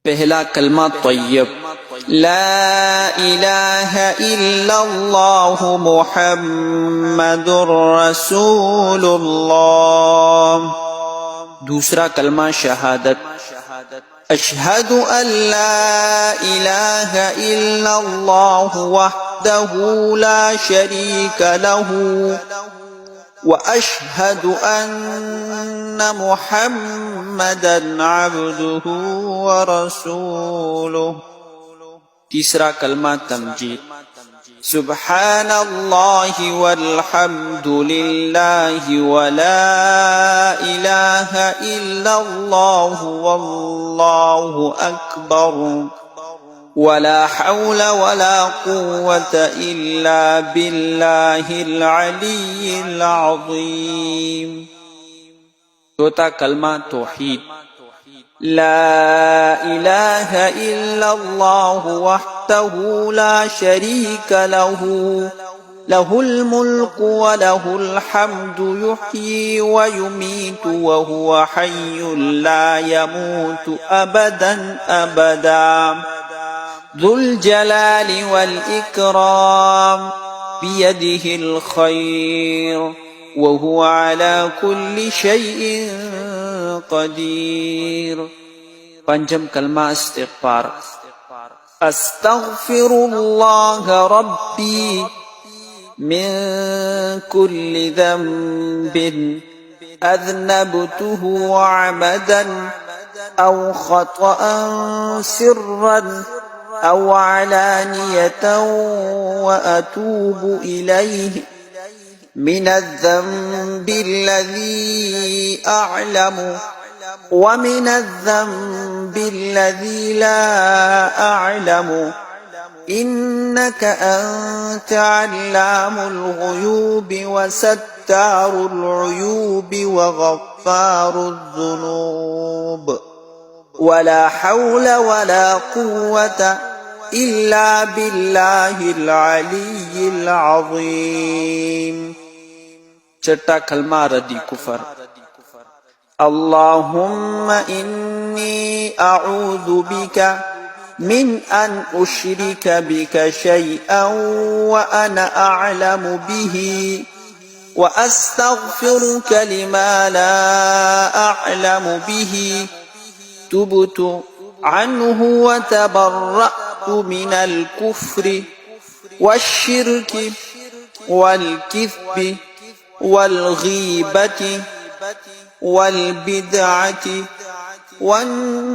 पहला कलमा तय्यब, ला इलाहा इल्लल्लाह मुहम्मदुर रसूलुल्लाह। दूसरा कलमा शहादत, अशहदु अल्ला इलाहा इल्लल्लाह वहदहु ला शरीक लहू व अशहदु अन्न मुहम्मदन अब्दुहु व रसूलुहु। तीसरा कलमा तमजीद, सुब्हानल्लाहि वल्हम्दुलिल्लाहि व ला इलाहा इल्लल्लाहु वल्लाहु अकबर वला हौला वला कुव्वता इल्ला बिल्लाहिल अलिय्यिल अज़ीम। चौथा कलमा तौहीद, ला इलाहा इल्लल्लाह वहदहु ला शरीक लहू लहुल मुल्कु व लहुल हम्दु युह्यी व युमीतु व हुवा हय्युन ला यमूतु अबदन अबदा ज़ुल जलालि वल इकराम बियदिहिल खैर व हुवा अला कुल्लि शैइन क़दीर। पंचम कलमा इस्तिग़फ़ार, अस्तग़फ़िरुल्लाह रब्बी मिन कुल्लि ज़ंबिन अज़नबतुहु अमदन औ ख़तअन सिर्रन औ अलानियतन व अतूबु इलैहि मिनज़्ज़ंबि الذي أعلم ومن الذنب الذي لا أعلم إنك أنت علام الغيوب وستار العيوب وغفار الذنوب ولا حول ولا قوة إلا بالله العلي العظيم। छठा कलमा रद्दी कुफर, اللهم إني أعوذ بك من أن أشرك بك شيئا وأنا أعلم به وأستغفرك لما لا أعلم به تبت عنه وتبرأت من الكفر والشرك والكذب والغيبة والبدعة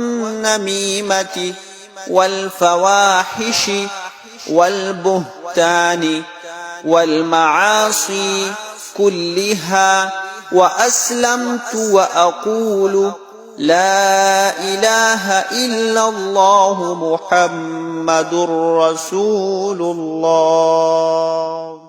والنميمة والفواحش والبهتان والمعاصي كلها وأسلمت وأقول لا إله إلا الله محمد رسول الله.